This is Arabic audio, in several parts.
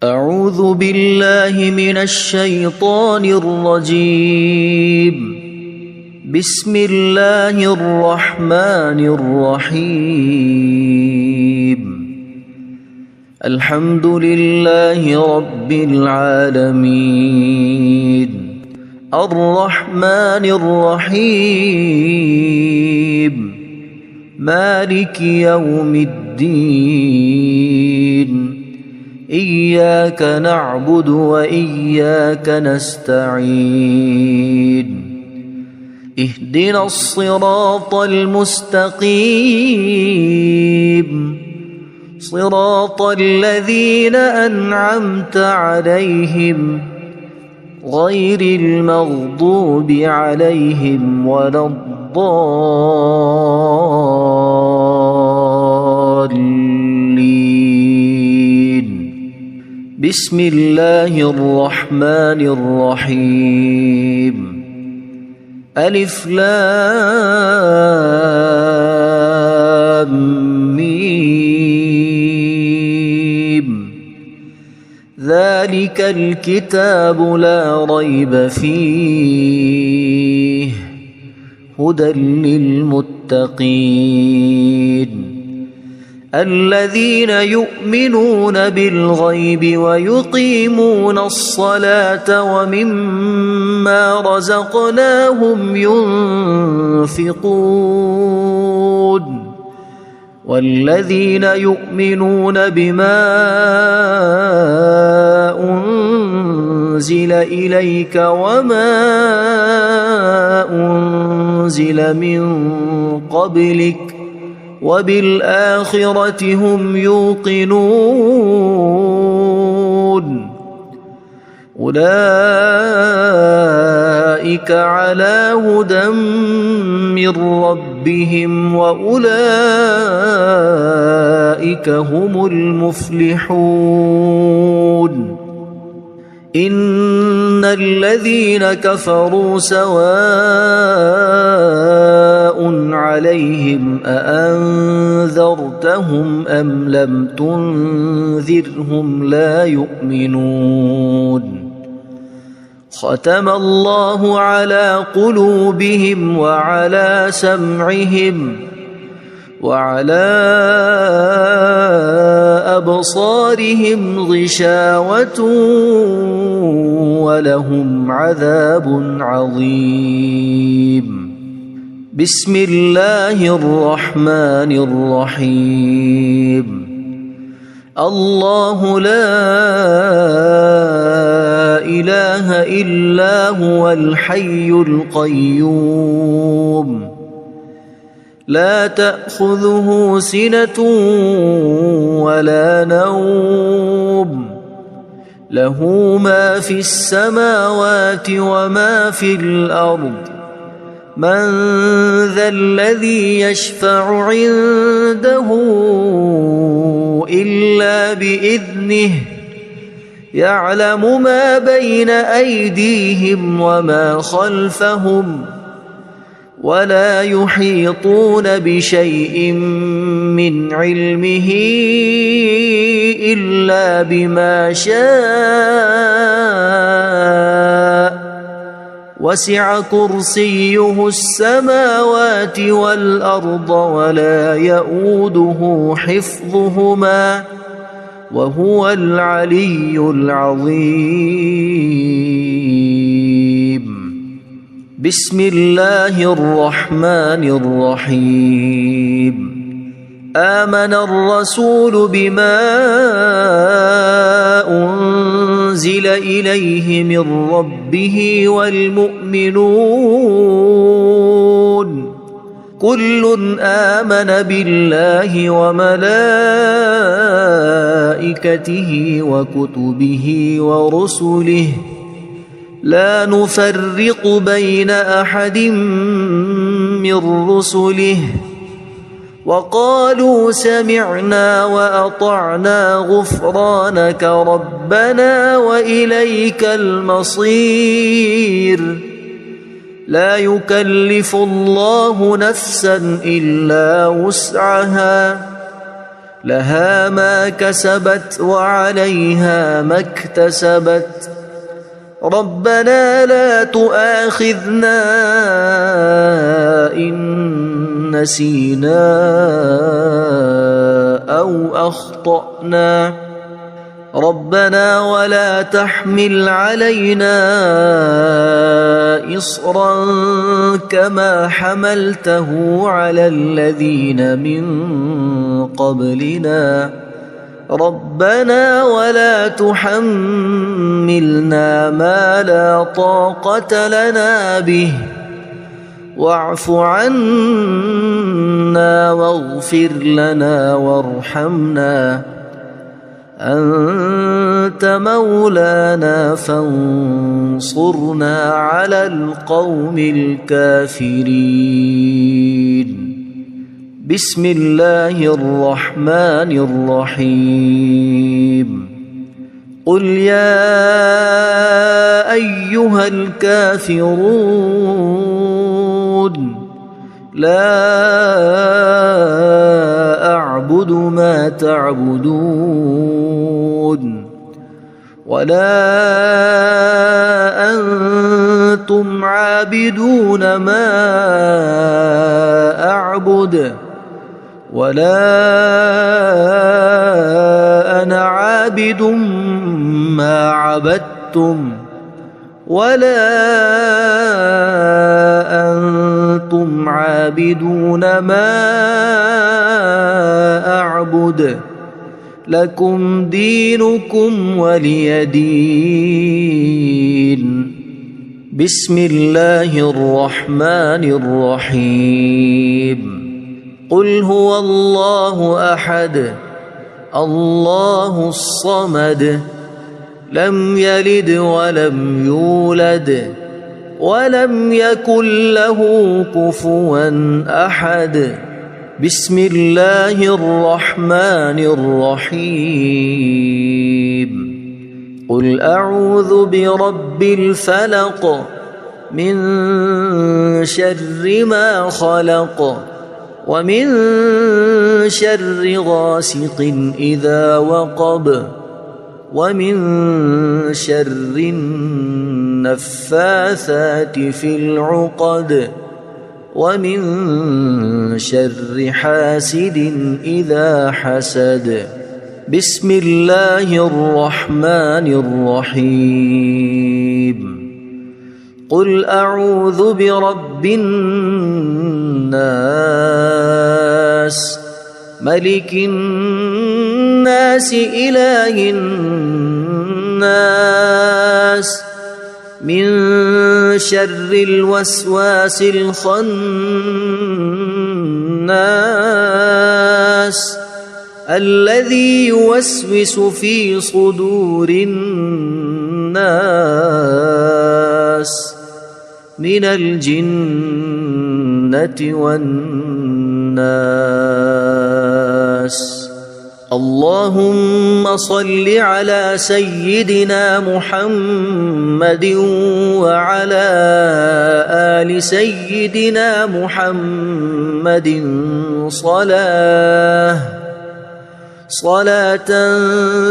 أعوذ بالله من الشيطان الرجيم. بسم الله الرحمن الرحيم. الحمد لله رب العالمين الرحمن الرحيم مالك يوم الدين إياك نعبد وإياك نستعين اهدنا الصراط المستقيم صراط الذين أنعمت عليهم غير المغضوب عليهم ولا الضالين. بسم الله الرحمن الرحيم. ألف لام ميم. ذلك الكتاب لا ريب فيه هدى للمتقين الذين يؤمنون بالغيب ويقيمون الصلاة ومما رزقناهم ينفقون والذين يؤمنون بما أنزل إليك وما أنزل من قبلك وبالآخرة هم يوقنون أولئك على هدى من ربهم وأولئك هم المفلحون. إن الذين كفروا سواء عليهم أأنذرتهم أم لم تنذرهم لا يؤمنون. ختم الله على قلوبهم وعلى سمعهم وعلى أبصارهم غشاوة ولهم عذاب عظيم. بسم الله الرحمن الرحيم. الله لا إله إلا هو الحي القيوم لا تأخذه سنة ولا نوم له ما في السماوات وما في الأرض. من ذا الذي يشفع عنده إلا بإذنه يعلم ما بين أيديهم وما خلفهم ولا يحيطون بشيء من علمه إلا بما شاء وسع كرسيه السماوات والأرض ولا يؤوده حفظهما وهو العلي العظيم. بسم الله الرحمن الرحيم. آمن الرسول بما أنزل إليه من ربه والمؤمنون كل آمن بالله وملائكته وكتبه ورسله لا نفرق بين أحد من رسله وقالوا سمعنا وأطعنا غفرانك ربنا وإليك المصير. لا يكلف الله نفسا إلا وسعها لها ما كسبت وعليها ما اكتسبت ربنا لا تؤاخذنا إن نسينا أو أخطأنا ربنا ولا تحمل علينا إصرا كما حملته على الذين من قبلنا ربنا ولا تحملنا ما لا طاقة لنا به واعف عنا واغفر لنا وارحمنا أنت مولانا فانصرنا على القوم الكافرين بسم الله الرحمن الرحيم قل يا أيها الكافرون لا أعبد ما تعبدون ولا أنتم عابدون ما أعبد ولا أنا عابد ما عبدتم ولا أنتم عابدون ما أعبد لكم دينكم ولي دين بسم الله الرحمن الرحيم قل هو الله أحد الله الصمد لم يلد ولم يولد ولم يكن له كفوا أحد بسم الله الرحمن الرحيم قل أعوذ برب الفلق من شر ما خلق ومن شر غاسق إذا وقب ومن شر النفاثات في العقد ومن شر حاسد إذا حسد بسم الله الرحمن الرحيم قل أعوذ برب الناس ملك الناس إله الناس من شر الوسواس الخناس الذي يوسوس في صدور الناس من الجنة والناس اللهم صل على سيدنا محمد وعلى آل سيدنا محمد صلاة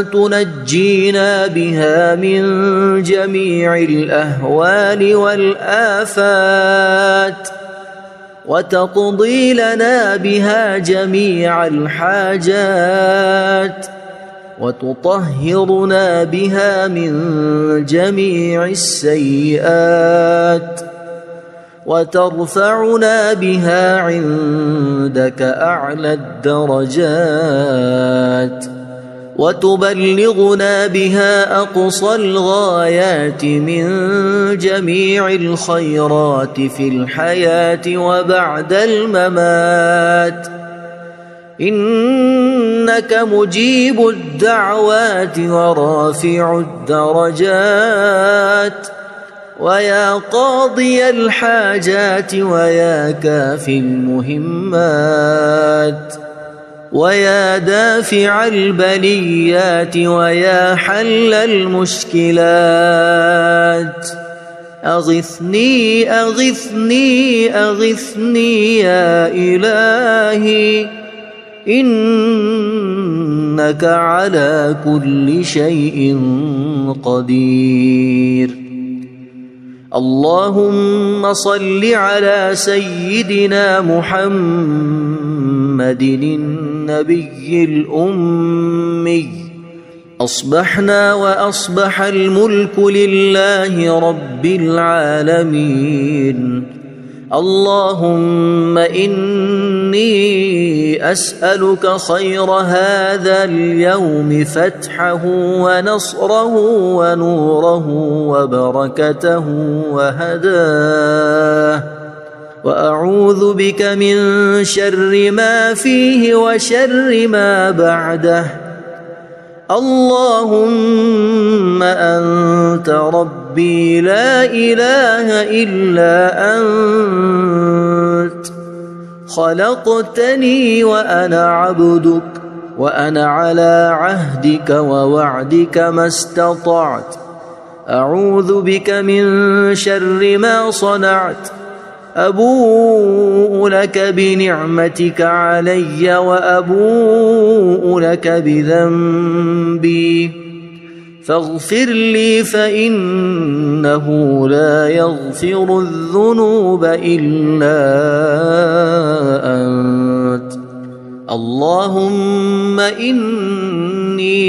تنجينا بها من جميع الأهوال والآفات وتقضي لنا بها جميع الحاجات وتطهرنا بها من جميع السيئات وترفعنا بها عندك أعلى الدرجات وتبلغنا بها أقصى الغايات من جميع الخيرات في الحياة وبعد الممات إنك مجيب الدعوات ورافع الدرجات ويا قاضي الحاجات ويا كافي المهمات ويا دافع البليات ويا حل المشكلات أغثني أغثني أغثني يا إلهي إنك على كل شيء قدير. اللهم صل على سيدنا محمد النبي الأمي. أصبحنا وأصبح الملك لله رب العالمين. اللهم إني أسألك خير هذا اليوم، فتحه ونصره ونوره وبركته وهداه، وأعوذ بك من شر ما فيه وشر ما بعده. اللهم أنت ربي لا إله إلا أنت، خلقتني وأنا عبدك، وأنا على عهدك ووعدك ما استطعت. أعوذ بك من شر ما صنعت. أبوء لك بنعمتك علي وأبوء لك بذنبي، فاغفر لي فإنه لا يغفر الذنوب إلا أنت. اللهم إني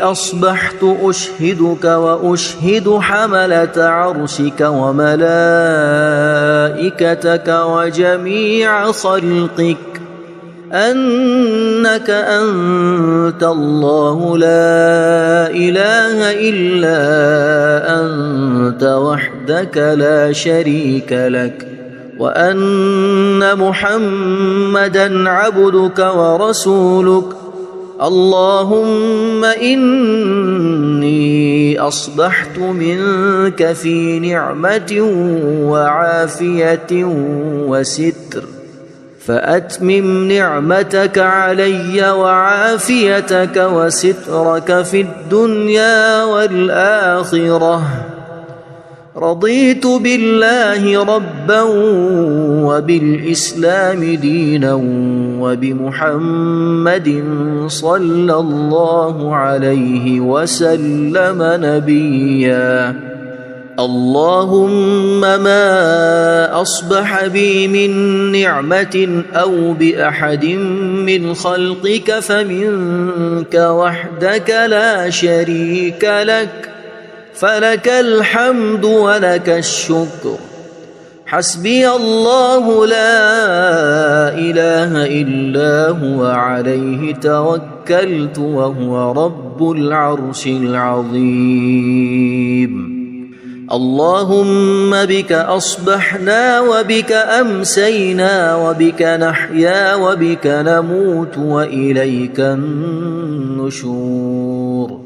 أصبحت أشهدك وأشهد حملة عرشك وملائكتك وجميع خلقك أنك أنت الله لا إله إلا أنت وحدك لا شريك لك، وأن محمدًا عبدك ورسولك. اللهم إني أصبحت منك في نعمة وعافية وستر، فأتمم نعمتك علي وعافيتك وسترك في الدنيا والآخرة. رضيت بالله ربا وبالإسلام دينا وبمحمد صلى الله عليه وسلم نبيا. اللهم ما أصبح بي من نعمة أو بأحد من خلقك فمنك وحدك لا شريك لك، فلك الحمد ولك الشكر. حسبي الله لا إله إلا هو عليه توكلت وهو رب العرش العظيم. اللهم بك أصبحنا وبك أمسينا وبك نحيا وبك نموت وإليك النشور.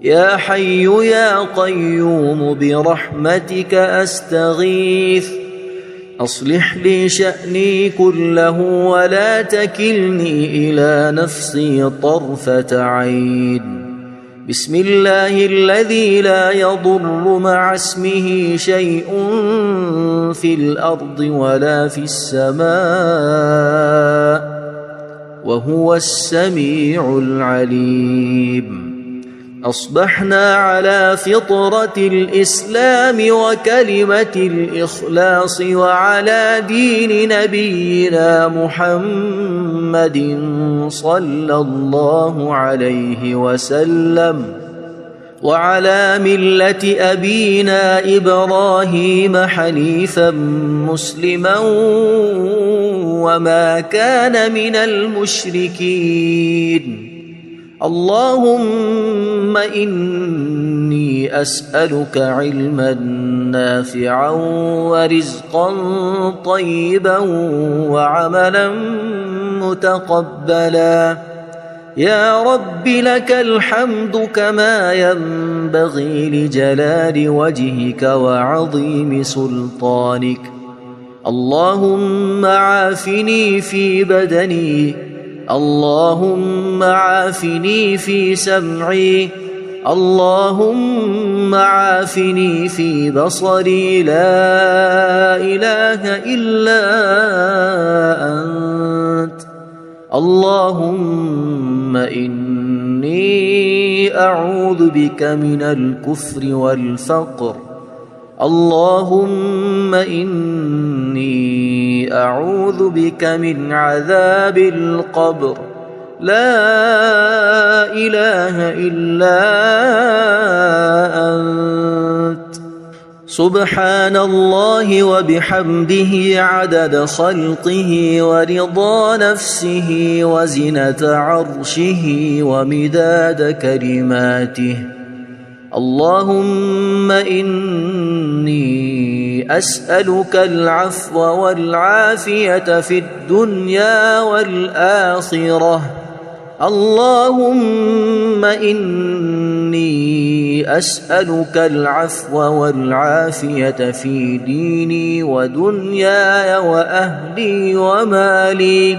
يا حي يا قيوم برحمتك أستغيث، أصلح لي شأني كله ولا تكلني إلى نفسي طرفة عين. بسم الله الذي لا يضر مع اسمه شيء في الأرض ولا في السماء، وهو السميع العليم. أصبحنا على فطرة الإسلام وكلمة الإخلاص وعلى دين نبينا محمد صلى الله عليه وسلم، وعلى ملة أبينا إبراهيم حنيفا مسلما وما كان من المشركين. اللهم إني أسألك علما نافعا ورزقا طيبا وعملا متقبلا. يا رب لك الحمد كما ينبغي لجلال وجهك وعظيم سلطانك. اللهم عافني في بدني، اللهم عافني في سمعي، اللهم عافني في بصري. لا إله إلا أنت. اللهم إني أعوذ بك من الكفر والفقر. اللهم إني أعوذ بك من عذاب القبر. لا إله إلا أنت. سبحان الله وبحمده عدد خلقه ورضا نفسه وزنة عرشه ومداد كلماته. اللهم إني أسألك العفو والعافية في الدنيا والآخرة. اللهم إني أسألك العفو والعافية في ديني ودنياي وأهلي ومالي.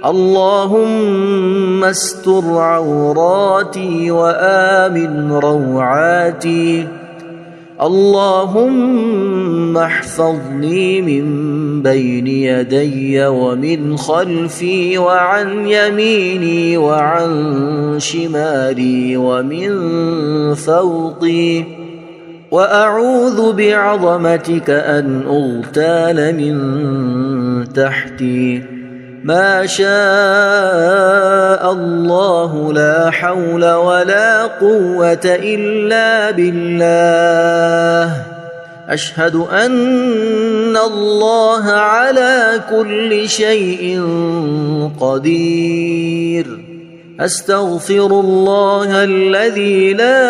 اللهم استر عوراتي وآمن روعاتي. اللهم احفظني من بين يدي ومن خلفي وعن يميني وعن شمالي ومن فوقي. وأعوذ بعظمتك أن أغتال من تحتي. ما شاء الله لا حول ولا قوة إلا بالله. أشهد أن الله على كل شيء قدير. أستغفر الله الذي لا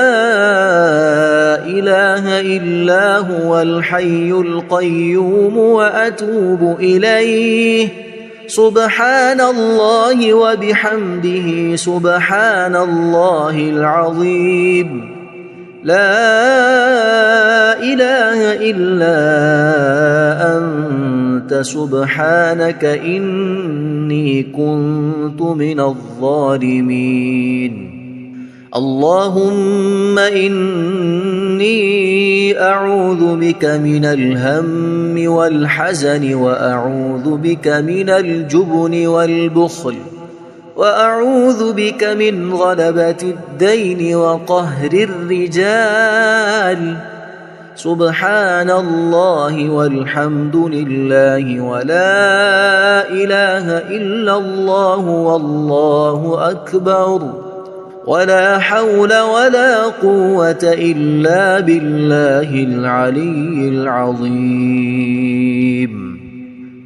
إله إلا هو الحي القيوم وأتوب إليه. سبحان الله وبحمده سبحان الله العظيم. لا إله إلا أنت سبحانك إني كنت من الظالمين. اللهم إني أعوذ بك من الهم والحزن وأعوذ بك من الجبن والبخل وأعوذ بك من غلبة الدين وقهر الرجال. سبحان الله والحمد لله ولا إله إلا الله والله أكبر ولا حول ولا قوة إلا بالله العلي العظيم.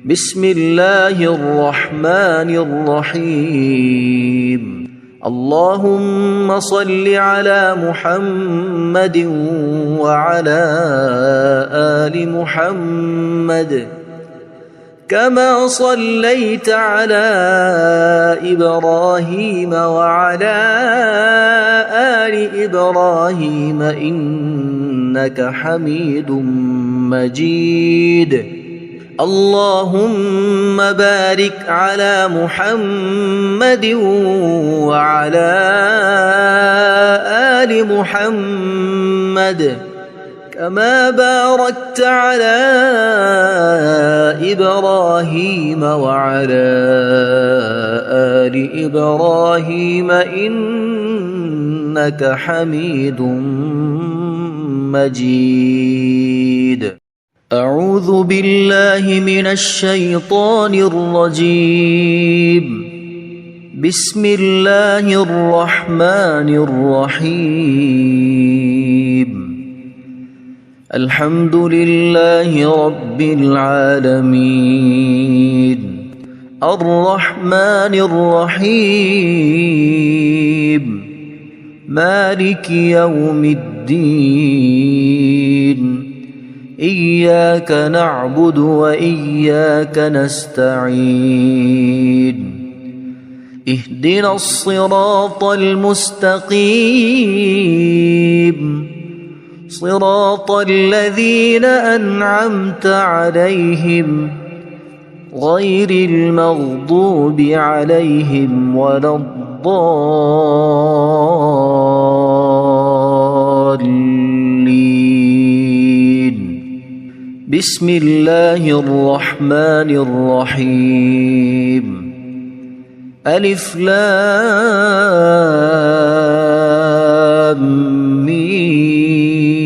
بسم الله الرحمن الرحيم. اللهم صل على محمد وعلى آل محمد كما صليت على إبراهيم وعلى آل إبراهيم إنك حميد مجيد. اللهم بارك على محمد وعلى آل محمد كما باركت على إبراهيم وعلى آل إبراهيم إنك حميد مجيد. أعوذ بالله من الشيطان الرجيم. بسم الله الرحمن الرحيم. الحمد لله رب العالمين الرحمن الرحيم مالك يوم الدين. إياك نعبد وإياك نستعين. اهدنا الصراط المستقيم صراط الذين أنعمت عليهم غير المغضوب عليهم ولا الضالين. بسم الله الرحمن الرحيم. ألف لام ميم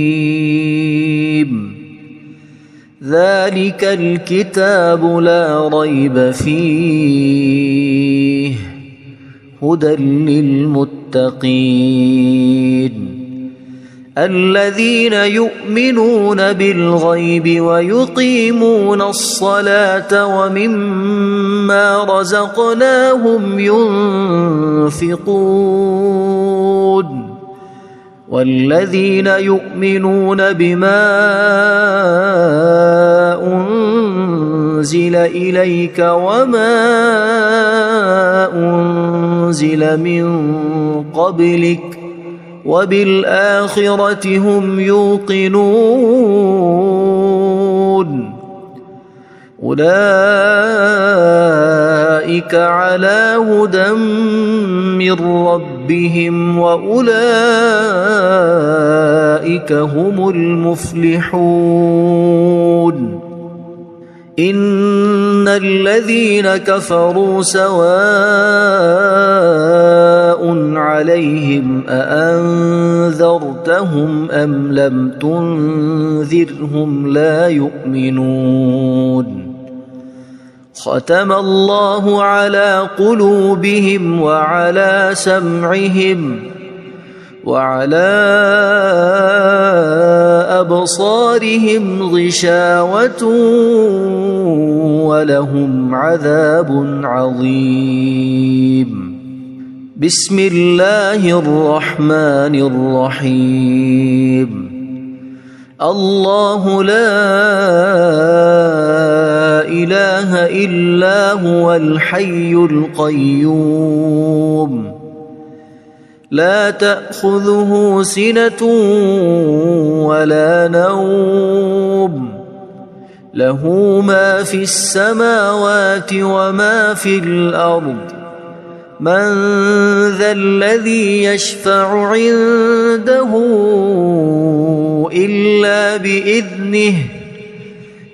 ذلك الكتاب لا ريب فيه هدى للمتقين الذين يؤمنون بالغيب ويقيمون الصلاة ومما رزقناهم ينفقون والذين يؤمنون بما أنزل إليك وما أنزل من قبلك وبالآخرة هم يوقنون أولئك على هدى من ربهم وأولئك هم المفلحون إن الذين كفروا سواء عليهم أأنذرتهم أم لم تنذرهم لا يؤمنون ختم الله على قلوبهم وعلى سمعهم وعلى أبصارهم غشاوة ولهم عذاب عظيم بسم الله الرحمن الرحيم الله لا إله إلا هو الحي القيوم لا تأخذه سنة ولا نوم له ما في السماوات وما في الأرض من ذا الذي يشفع عنده إلا بإذنه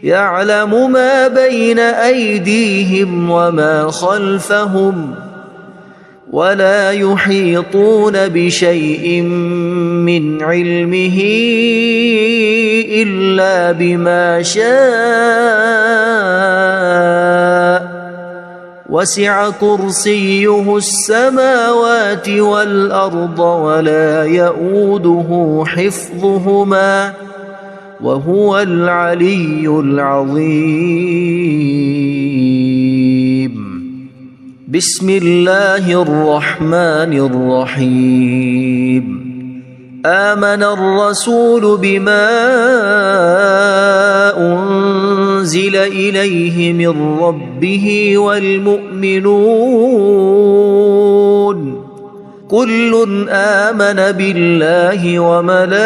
يعلم ما بين أيديهم وما خلفهم ولا يحيطون بشيء من علمه إلا بما شاء وسع كرسيه السماوات والأرض ولا يؤوده حفظهما وهو العلي العظيم بسم الله الرحمن الرحيم آمن الرسول بما أنزل إليه من ربه والمؤمنون كل آمن بالله وملائكته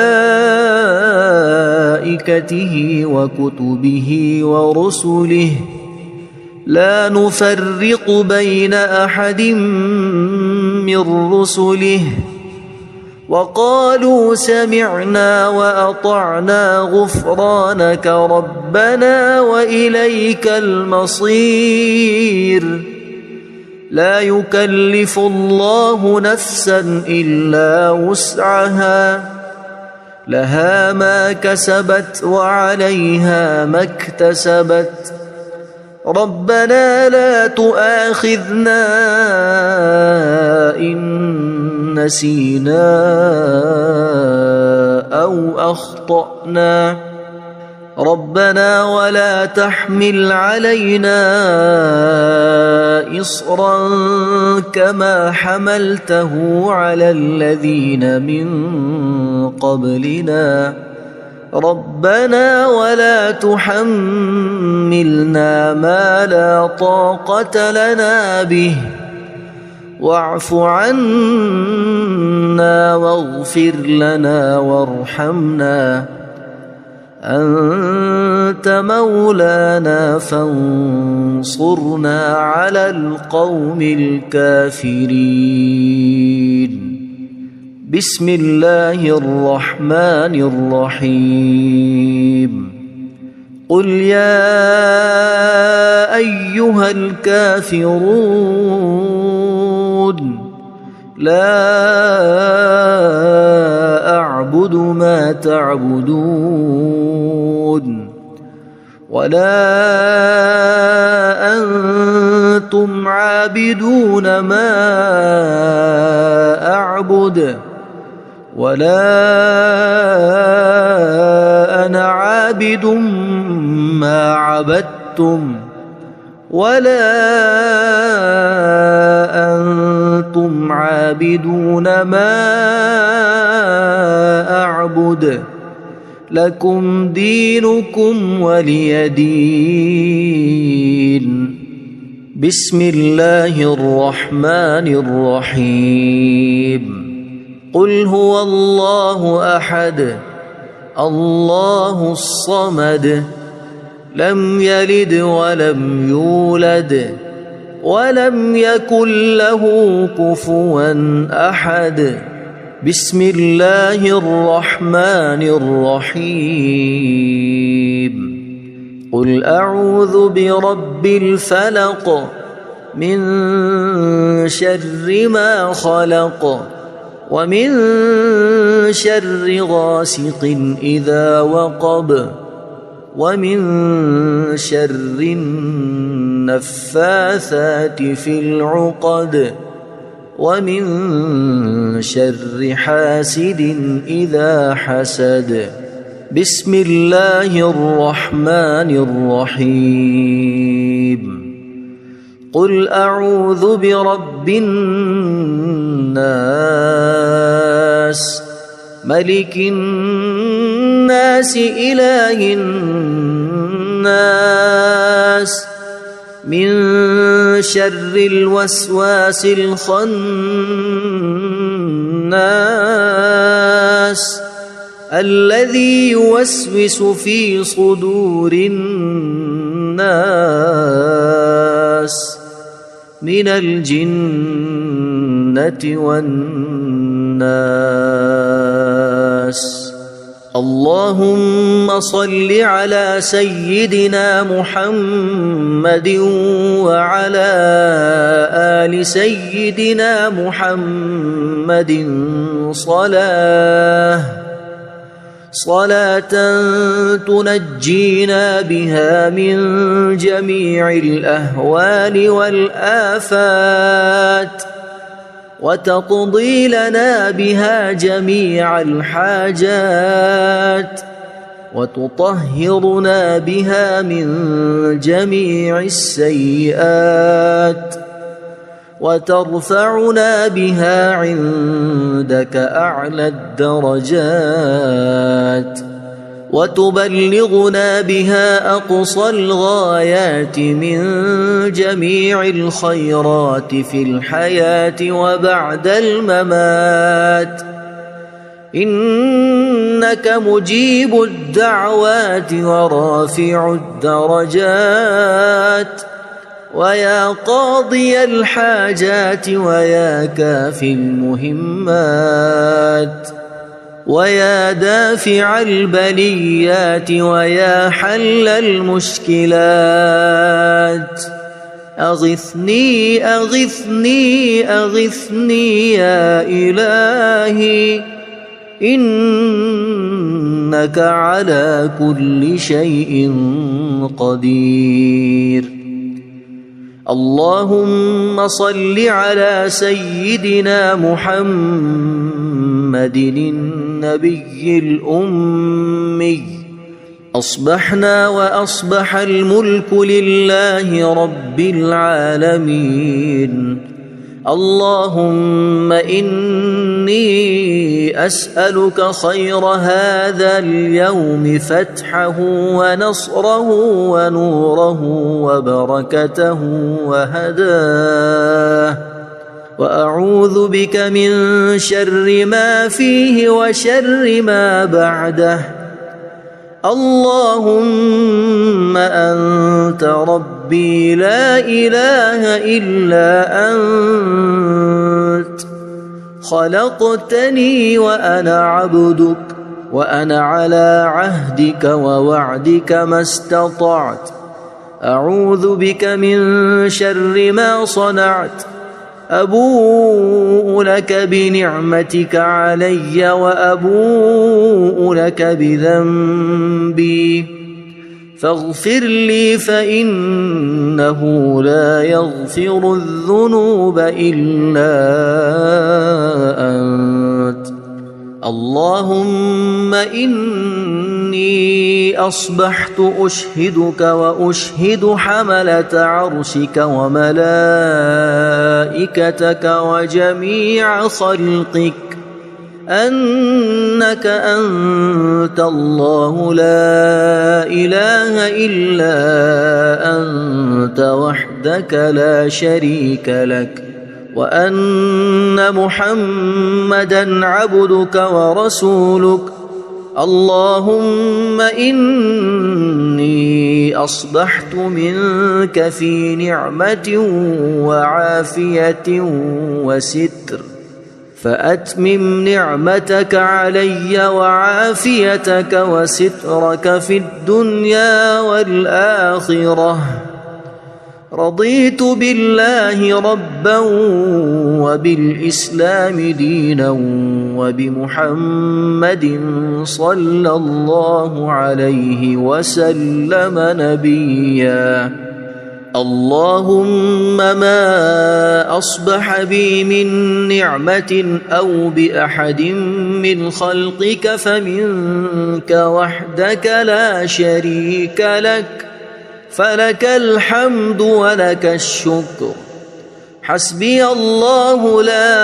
وكتبه ورسله لا نفرق بين أحد من رسله وقالوا سمعنا وأطعنا غفرانك ربنا وإليك المصير لا يكلف الله نفسا إلا وسعها لها ما كسبت وعليها ما اكتسبت ربنا لا تؤاخذنا إن نسينا أو أخطأنا ربنا ولا تحمل علينا إصرا كما حملته على الذين من قبلنا ربنا ولا تحملنا ما لا طاقة لنا به واعف عنا واغفر لنا وارحمنا أنت مولانا فانصرنا على القوم الكافرين بسم الله الرحمن الرحيم قل يا أيها الكافرون لا أعبد ما تعبدون ولا أنتم عابدون ما أعبد ولا أنا عابد ما عبدتم ولا أنتم عابدون ما أعبد لكم دينكم ولي دين. بسم الله الرحمن الرحيم. قل هو الله أحد الله الصمد لم يلد ولم يولد ولم يكن له كفوا أحد. بسم الله الرحمن الرحيم. قل أعوذ برب الفلق من شر ما خلق ومن شر غاسق إذا وقب ومن شر النفاثات في العقد ومن شر حاسد إذا حسد. بسم الله الرحمن الرحيم. قل أعوذ برب الناس ملك الناس إله الناس من شر الوسواس الخناس الذي يوسوس في صدور الناس من الجنة والناس. اللهم صل على سيدنا محمد وعلى آل سيدنا محمد صلاة تنجينا بها من جميع الأهوال والآفات وتقضي لنا بها جميع الحاجات وتطهرنا بها من جميع السيئات وترفعنا بها عندك أعلى الدرجات وتبلغنا بها أقصى الغايات من جميع الخيرات في الحياة وبعد الممات. إنك مجيب الدعوات ورافع الدرجات ويا قاضي الحاجات ويا كافي المهمات ويا دافع البليات ويا حل المشكلات. أغثني أغثني أغثني يا إلهي إنك على كل شيء قدير. اللهم صل على سيدنا محمد النبي الأمي. أصبحنا وأصبح الملك لله رب العالمين. اللهم إني أسألك خير هذا اليوم فتحه ونصره ونوره وبركته وهداه وأعوذ بك من شر ما فيه وشر ما بعده. اللهم أنت ربي لا إله إلا أنت خلقتني وأنا عبدك وأنا على عهدك ووعدك ما استطعت. أعوذ بك من شر ما صنعت أبوء لك بنعمتك علي وأبوء لك بذنبي فاغفر لي فإنه لا يغفر الذنوب إلا أنت. اللهم إني أصبحت أشهدك وأشهد حملة عرشك وملائكتك وجميع خلقك أنك أنت الله لا إله إلا أنت وحدك لا شريك لك وأن محمدًا عبدك ورسولك. اللهم إني أصبحت منك في نعمة وعافية وستر فأتمم نعمتك علي وعافيتك وسترك في الدنيا والآخرة. رضيت بالله ربا وبالإسلام دينا وبمحمد صلى الله عليه وسلم نبيا. اللهم ما أصبح بي من نعمة أو بأحد من خلقك فمنك وحدك لا شريك لك فلك الحمد ولك الشكر. حسبي الله لا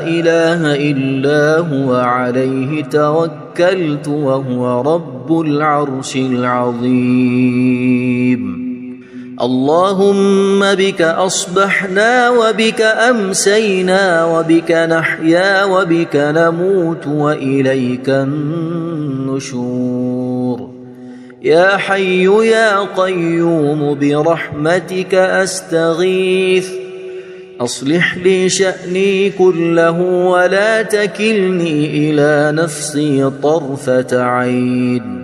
إله إلا هو عليه توكلت وهو رب العرش العظيم. اللهم بك أصبحنا وبك أمسينا وبك نحيا وبك نموت وإليك النشور. يا حي يا قيوم برحمتك أستغيث أصلح لي شأني كله ولا تكلني إلى نفسي طرفة عين.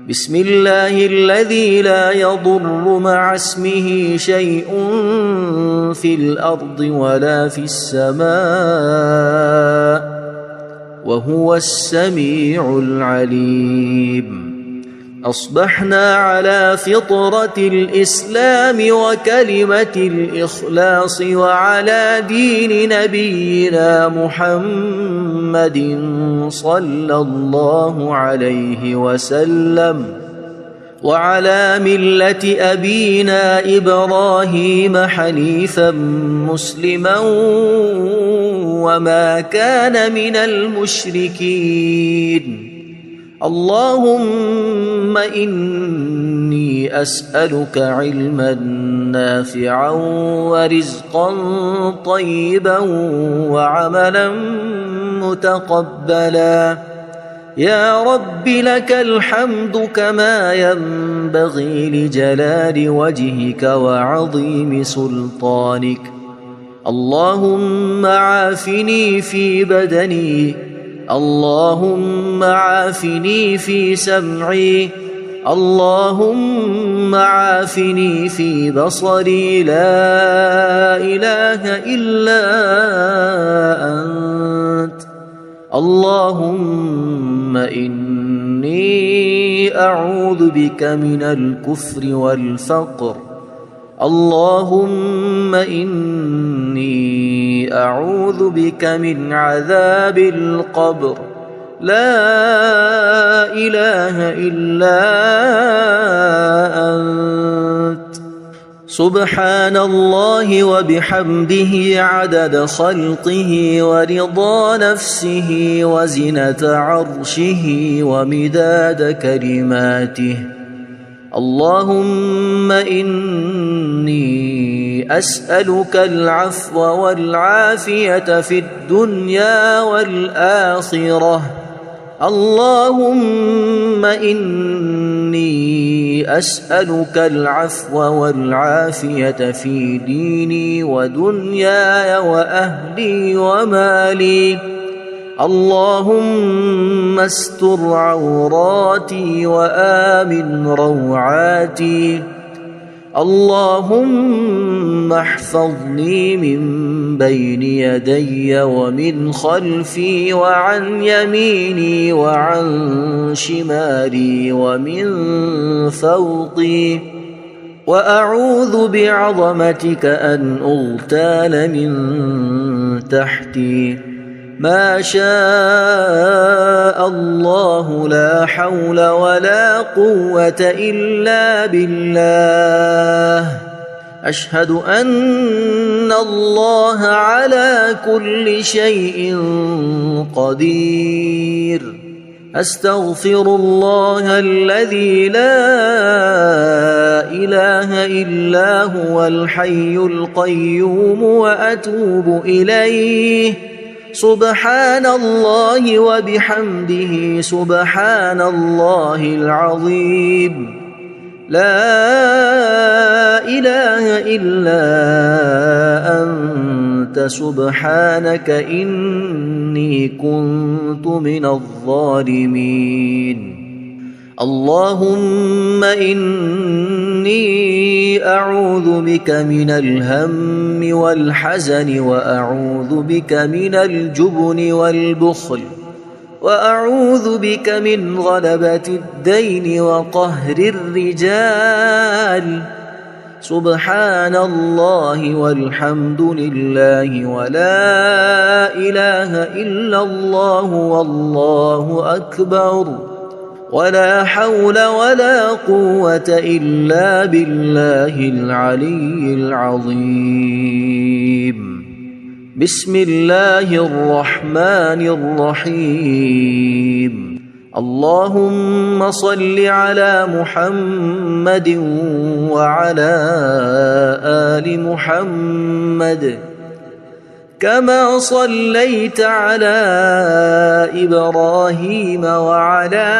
بسم الله الذي لا يضر مع اسمه شيء في الأرض ولا في السماء وهو السميع العليم. أصبحنا على فطرة الإسلام وكلمة الإخلاص وعلى دين نبينا محمد صلى الله عليه وسلم وعلى ملة أبينا إبراهيم حنيفا مسلما وما كان من المشركين. اللهم إني أسألك علما نافعا ورزقا طيبا وعملا متقبلا. يا رب لك الحمد كما ينبغي لجلال وجهك وعظيم سلطانك. اللهم عافني في بدني اللهم عافني في سمعي اللهم عافني في بصري لا إله إلا أنت. اللهم إني أعوذ بك من الكفر والفقر. اللهم إني أعوذ بك من عذاب القبر. لا إله إلا أنت. سبحان الله وبحمده عدد خلقه ورضا نفسه وزنة عرشه ومداد كلماته. اللهم إني أسألك العفو والعافية في الدنيا والآخرة. اللهم إني أسألك العفو والعافية في ديني ودنياي وأهلي ومالي. اللهم استر عوراتي وآمن روعاتي. اللهم احفظني من بين يدي ومن خلفي وعن يميني وعن شمالي ومن فوقي، وأعوذ بعظمتك أن أغتال من تحتي. ما شاء الله لا حول ولا قوة إلا بالله. أشهد أن الله على كل شيء قدير. أستغفر الله الذي لا إله إلا هو الحي القيوم وأتوب إليه. سبحان الله وبحمده سبحان الله العظيم. لا إله إلا أنت سبحانك إني كنت من الظالمين. اللهم إني أعوذ بك من الهم والحزن، وأعوذ بك من الجبن والبخل، وأعوذ بك من غلبة الدين وقهر الرجال. سبحان الله والحمد لله ولا إله إلا الله والله أكبر، ولا حول ولا قوة إلا بالله العلي العظيم. بسم الله الرحمن الرحيم. اللهم صل على محمد وعلى آل محمد كما صليت على إبراهيم وعلى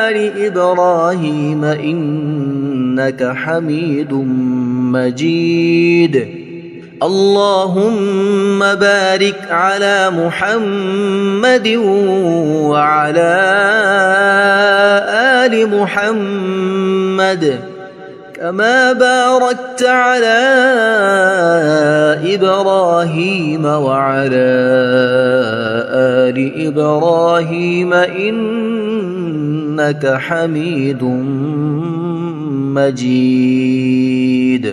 آل إبراهيم إنك حميد مجيد. اللهم بارك على محمد وعلى آل محمد كما باركت على إبراهيم وعلى آل إبراهيم إنك حميد مجيد.